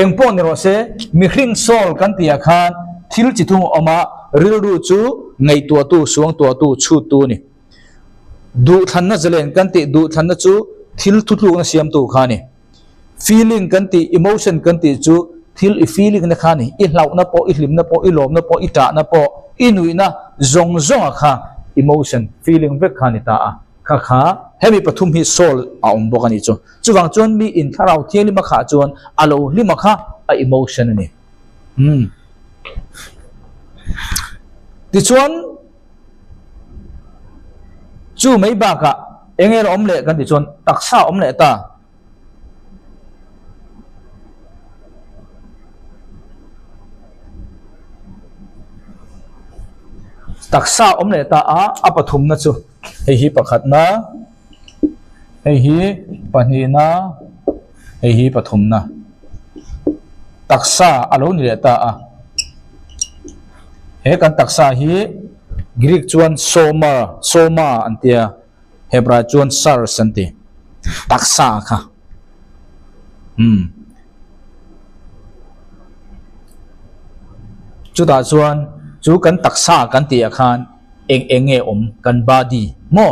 engpo ni ro se mi hring sol kan ti a khan thil chi thu oma ril ru chu ngai tua tu suang tua tu chu tu ni du thanna zelen kan ti du thanna chu thil thu thu na siam tu kha ni feeling kan ti emotion kan ti chu thil I feeling na kha ni I hlau na po I hlim na po I lom na po I ta na po I nui na zong kha emotion feeling vek kha ni ta a kha hemi pathum hi soul a om bok ani chu chuwang chuan mi in tharau thiali ma kha chuan alo lima kha a emotion ani ti chuan chu mai ba ka engel om le kan ti chuan taksa om le ta taksa om le ta a apathum na chu hi pakhat na hi pani na hi pathum na taksa alo ni le ta a he kan taksa hi Greek chuan soma antia Hebra chuan sar santi taksa kha chu ta chuan chu kan taksa kan ti akhan enge om kan body mo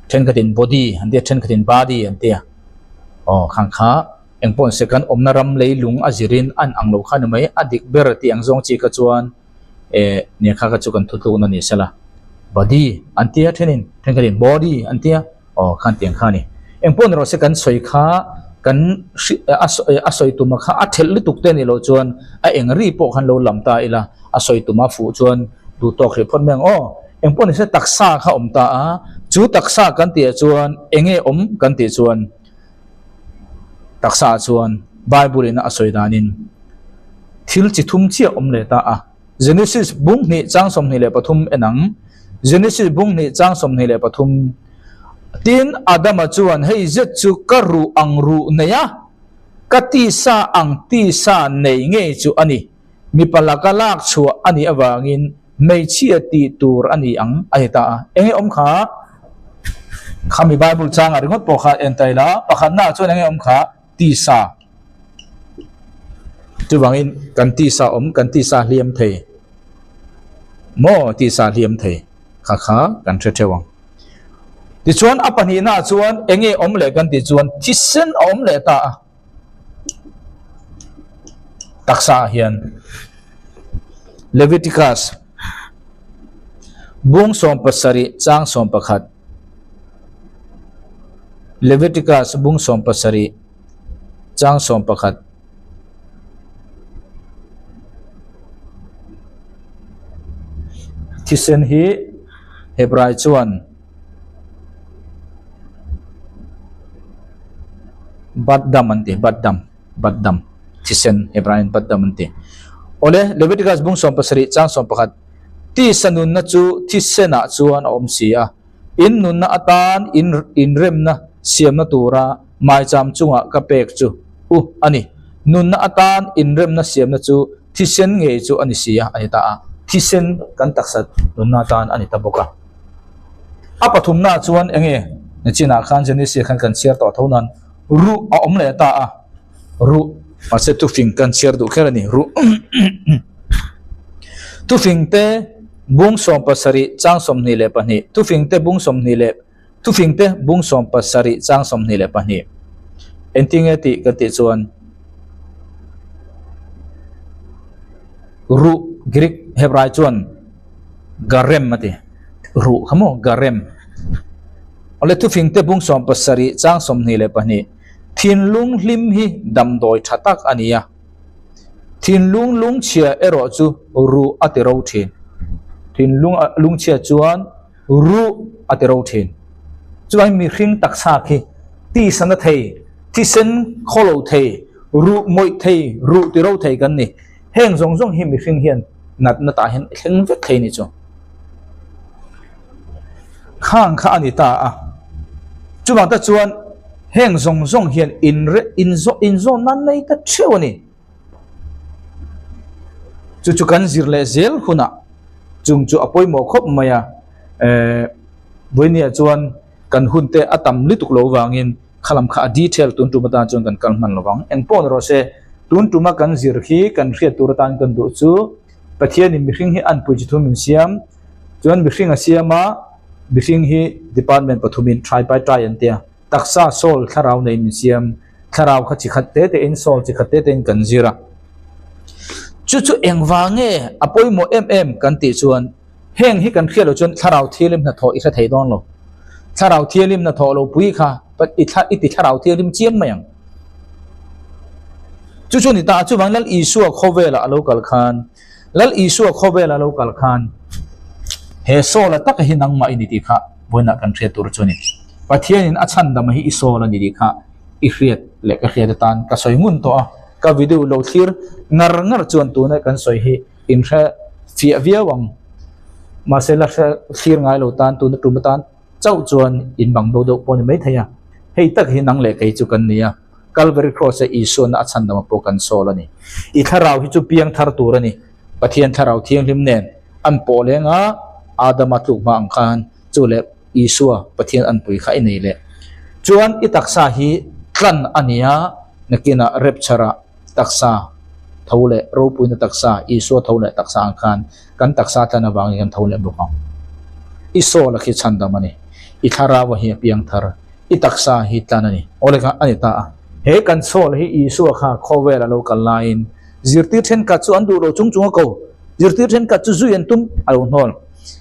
then katin body antia then katin body antia khang kha engpon second om naram leilung azirin an anglo khan mai adik berati angjong chi ka chuan ne kha ka chu kan thutlu na ni sala body antia then katin body antia khan tiang khani engpon ro second soi kha kan asoi tuma kha athel lutuk te ni lo chuan a engri po khan lo lamta ila asoi tuma fu chuan du tok ri phon meng engpon se taksa kha omta a chu taksa kan ti chuan enge om kan ti chuan taksa chuan Bible in asoi danin thil chi thum chia le ta a Genesis bung ni chang som ni le pathum enang Genesis bung ni chang som ni le pathum tin Adam chuan hei zet chu karu angru neya kati sa ang ti sa nei nge chu ani mi palakalak chu ani awangin mei chia ti tur ani ang ai ta enge kha khami Bible chang ari ngot po kha entai la pakhat na chuan enge kha ti sa chu wangin kan ti sa kan ti sa hliam thei mo ti sa hliam thei kha kan the thewang ti chuan apani na chuan enge le kan ti chuan thisen le ta taksa hian Leviticus bung som pasari chang som pakhat Leviticus bung som pasari chang som pakhat thisen hi Hebrai chuan baddam thisen Hebraian baddam ante ole Leviticus bung som pasari chang som pakhat ti sanun na chu thisena chuan sia in nun na atan in rem na siam na tura mai cham chunga ka pek chu ani nun na atan in rem na siam na chu thisen nge chu ani sia ani ta thisen kan taksat nun na tan ani ta boka apathum na chuan enge na china khan Genesis khan kan share to thonan ru le ta ru ase tu fing kan share du kherani ru tu fing te bung som pasari chang som ni le pani tu fing te bung som ni le tu fing te bung som pasari chang som ni le pani entinge ti ka ti chuan ru Greek Hebrai chuan garem mati ru khamo garem ole tu fing te bung som pasari chang som ni le pani thin lung hlim hi dam doi thatak ania thin lung chia ero chu ru atiro thin thin lung chia chuan ru atiro thin chuan mi hring taksa khi ti sana thei ti sen kholo thei ru moi thei ru tiro thei kan ni heng zong hi mi hring hian nat na ta hen heng ve thei ni chu khang kha ani ta chuwang ta chuan heng zong hian in zo nan nei ta thewani chu kan zirle zel huna chung chu apoi mo khop maya boinia chuan kan hunte atam lituk lo wangin khalam kha detail tun tu mata chung kan kalman lowang en pon ro se tun tu ma kan zir khi kan khria tur tan kan du chu pathian mi hring hi an pui chi thum in siam chuan mi hring a siama mi hring hi department pathumin try by try an tia taksa sol tharau nei min siam tharau kha chi khatte te in sol chi khatte te in kan zira chu engwange apoi mo kan ti chuan heng hi kan khrialo chuan tharau thilim na tho i kha thei don lo tharau thilim na tho lo pui kha pat iti tharau thilim chiam mayang chu ni ta chu wang lal isu khowela local khan lal isu khowela local khan he sola tak hi nang ma ini ti kha boina kan thre tur chuni pathian in achan dam hi isola ni ri kha i khriat le ka khriat tan ka soingun to ka video lo thir ngar chuan tu na kan soi hi in kha fia viawang ma se la thir ngai lo tan tu na tu tan chau chuan in bang do pon mai thaya hei tak hi nang le kai chu kan nia Calvary cross e isu na achan dam po kan sola ni i tharau hi chu piang thar tur ani pathian tharau thiang lim nen an po lenga adama tu ma ang khan chu le isua pathian an pui kha nei le chuan i taksa hi tlan ania nakina repchara taksa thole ro puina taksa isua thole taksa ang khan kan taksa tana wangi kan thole bukang iso la khi chanda mani i thara wa hi piang thar i taksa hi tlanani ole ka ani ta he kan sol hi isua kha khowela local line zirti then ka chu andu ro chung ko zirti then ka chu zuyan tum alo nol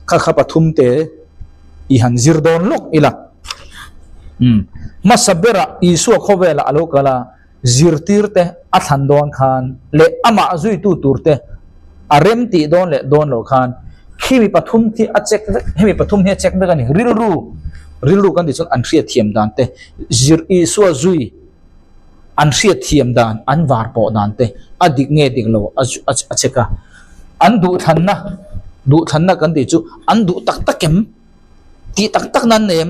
kha pathum te i han zir don lok ila masabera isu khowela alokala zirtirte athan don khan le ama zui tu turte arem ti don le don lo khan khimi pathum thi a check hemi pathum he check da ni rilru kan di chon an thria thiam dan te zir isu zui an riat thiam dan an var po dan te adik nge dik lo a cheka an du than na kan ti chu an du tak takem ti tak tak nan nem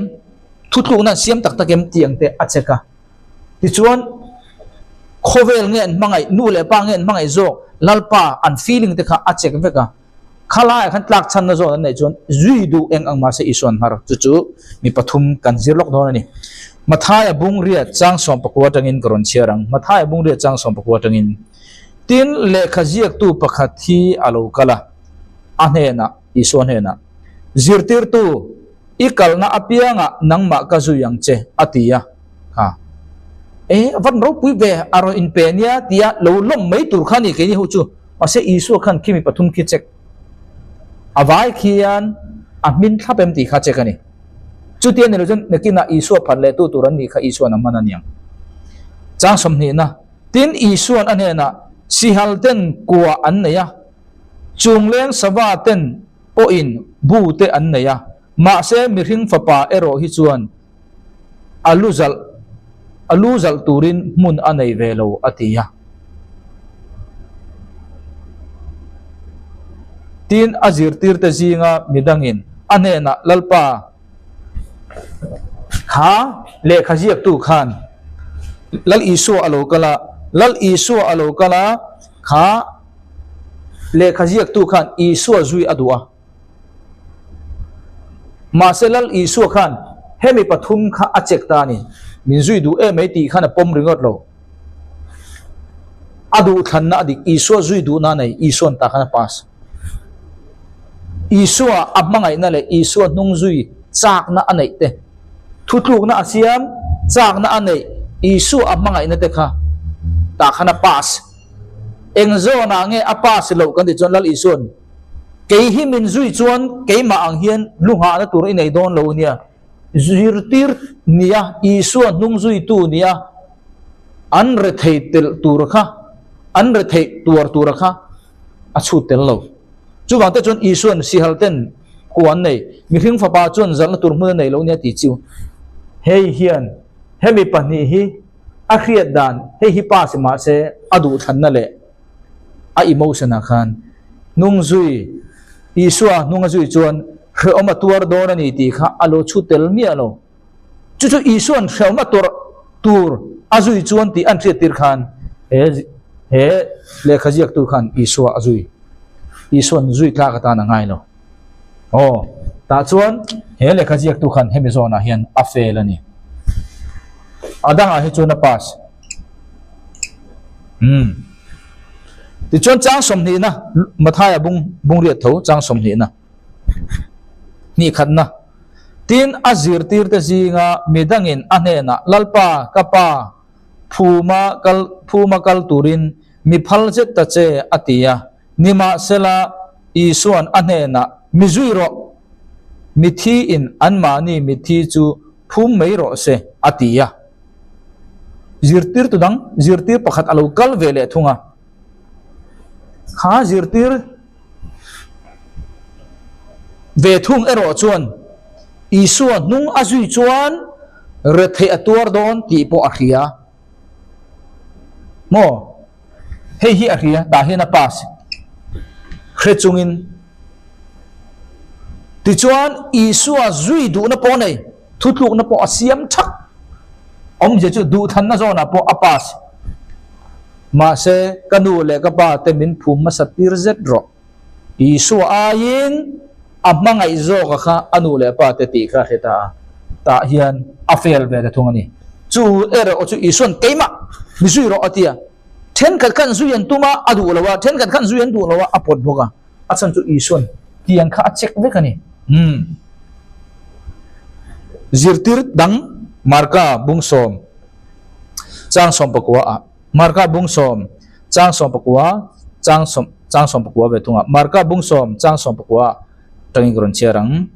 thu thu na siam tak takem tiang te a cheka ti chuan khovel ngen mangai nu le pa ngen mangai zo lalpa an feeling te kha a chek veka khala khan tlak chan na zo nei chuan zui du eng ang ma se ison har chu chu mi pathum kan zir lok don ani mathai bung ria chang som pakwa tangin karon chiarang mathai bung ria chang som pakwa tangin tin le khajiak tu pakhat hi alo kala ane na ison he na zirtir tu ikal na apianga nangma ka zuyang che atia ha van ro pui ve aro in penia tia lo lom mai tur khani ke ni hu chu ase isu khan kimi pathum ki chek avai khian amin thlapem ti kha chekani chu tian ne jon nekina isu phan le tu turan ni kha isu na mananiang chang som ni na tin isu an ane na si halten kwa an ne ya chungleng sawa ten po in bu te an ne ya ma se mi hring fapa ero hi chuan aluzal turin mun anei velo atia tin azir tir te zinga midangin ane na lalpa ha le khajiak tu khan lal isu alo kala kha le khajiak tu khan isu zui adua ma se lal isu khan hemi pathum kha achek ta ni min zui du e mai ti khana pom ringot lo adu thanna adik isu zui du na nei ison ta khana pas isu abmangai na le isu nung zui chak na anei te thutluk na asiam chak na anei isu abmangai na te kha ta khana pas engzo na nge apas lo kan ti chon lal ison ke hi min zui chuan ke ma ang hian luha na tur inei don lo nia zirtir nia isu nung zui tu nia an re thei tel tur kha an re thei tur kha achu tel lo chu wang te chon isuan si halten kuan nei mi hring fa pa chon zal na tur mun nei lo nia ti chu hei hian hemi pani hi a khriat dan hei hi pa se ma se adu than na le a emotion a khan nung zui isua nung zui chuan khoma tur don ani ti kha alo chu tel mi alo chu chu isuan khoma tur azui chuan ti an thriat tir khan he le khajiak tu khan isua azui ison zui tla ka ta na ngai lo ta chuan he le khajiak tu khan hemi zona hian a fail ani adang a hi chuna pass ti chuan chang som ni na mathai bung riat tho chang som ni na ni khat na tin azir tir te zinga midangin ane na lalpa kapa phuma kal turin mi phal jet ta che atia nima sela isuan ane na mizuiro mithi in anmani mithi chu phum mei ro se atia zirtir tudang zirtir pakhat alo kal vele thunga kha zirtir ve thung ero chuan isuan nung azui chuan rethe atur don ti po akhia mo hei hi akhia ta hena pas khechungin ti chuan isua zui du na po nei thutluk na po asiam thak om je chu du than na zo na po apas ma se kanu le ka pa te min phum ma satir zet ro isua ain amangai zo ka kha anu le pa te ti kha heta ta hian afel ve de thungani chu ero chu isuan keima mi zui ro atia then kan zuyan tuma adu lawa then kan zuyan du lawa apot boga achan chu ison tiang kha check ve kani zirtir dang marka bungsom chang som pakwa marka bungsom chang som pakwa chang som pakwa ve tunga marka bungsom chang som pakwa tangi gron chiarang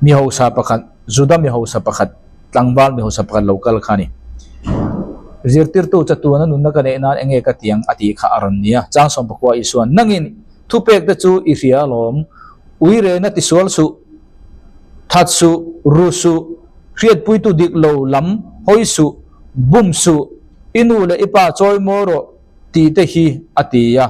mi ho sa pakhat juda mi ho sa pakhat tlangwal mi ho sa pakhat local khani zirtir tu chatuana nunna kane na enge ka tiang ati kha aron nia chang som pakwa isuan nangin thupek te chu irialom uire na tisol su thatsu rusu khiat pui tu dik lo lam hoi su bum su inu le ipa choi moro ti te hi atia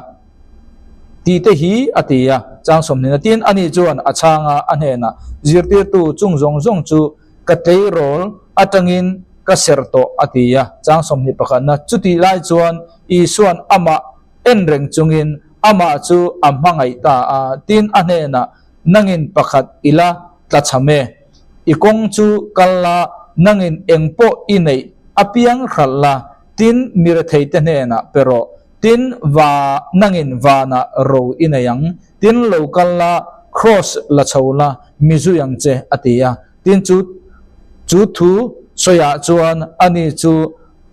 ti te hi atia chang som ni na tin ani chuan achanga anhena zirtir tu chung zong zong chu ka tei rol atangin ka serto atia chang som ni pakha na chuti lai chuan I suan ama enreng chungin ama chu amangai ta a tin anhena nangin pakhat ila tlachame ikong chu kalla nangin engpo inei apiang khalla tin mir theite hena pero tin wa nangin wana ro inayang tin local la cross la chawla mizuyang che atia tin chu thu soya chuan ani chu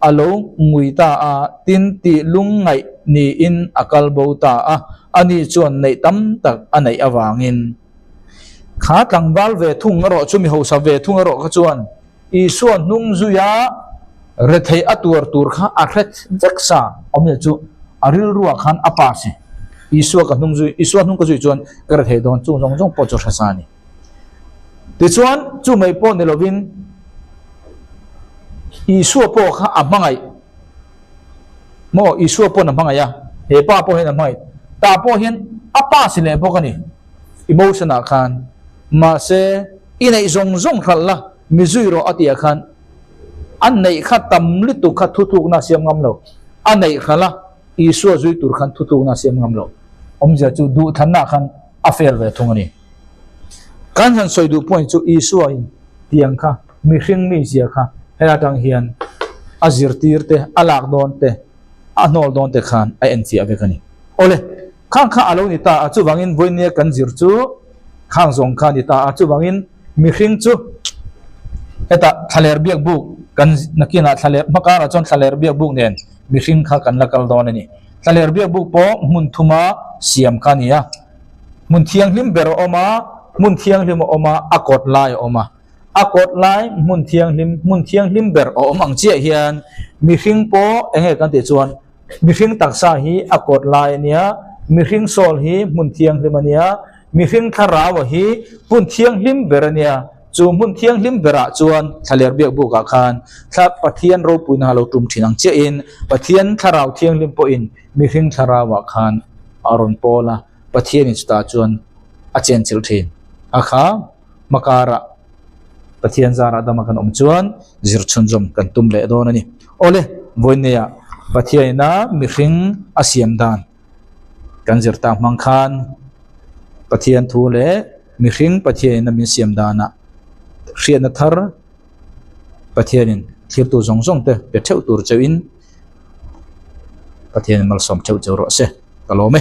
alo nguita a tin ti lungai ni in akal bota a ani chuan nei tam tak anei awangin kha tlangbal ve thung ro chumi ho sa ve thung ro ka chuan I suan nung zuya rethei atur tur kha akhet jaksa omya chu aril ruwa khan apasi isua ka nung zui isua nung ka zui chuan kar thei don chu jong jong po chu thasani ti chuan chu mai po ni lovin isua po kha amangai mo isua po na mangaya he pa po hen amai ta po hen apa sile po kani emotional khan ma se inai zong zong khalla mizui ro atia khan an nei kha tam li tu kha thu thuk na siam ngam lo an nei khala isua zui tur khan thu thuk na siam ngam lo omja chu du thanna khan affair ve thungani kan han soi du point chu isua in tiang kha mi hring mi zia kha hela tang hian azir tir te alak don te anol don te khan a en chi ave kani ole khang kha alo ni ta chu wangin voinia kan zir chu khang zong kha ni ta chu wangin mi hring chu eta thaler biak bu kan nakina thaler makara chon thaler biak bu nen mi hring kha kan lakal don ani thaler biak bu po mun thuma siam kha nia mun thiang lim ber oma mun thiang lim oma akot lai oma akot lai mun thiang lim ber om ang chia hian mi hring po enge kan ti chuan mi hring taksa hi akot lai nia mi hring sol hi mun thiang lim ania mi hring tharawa hi pun thiang lim ber ania chu mun thiang lim bera chuan thaler biak bu ka khan tha pathian ro puina lo tum thinang che in pathian tharau thiang lim po in mi hring tharawa khan aron pola pathian in sta chuan a chen chil thin akha makara pathian zara dama kan chuan zir chun jom kan tum le don ani ole voinia pathiaina mi hring asiam dan kan zir ta mang khan pathian thu le mi hring pathiaina min siam dana rian thar pathianin thir tu zong zong te pe theu tur chawin pathian mal som theu chawro se kalome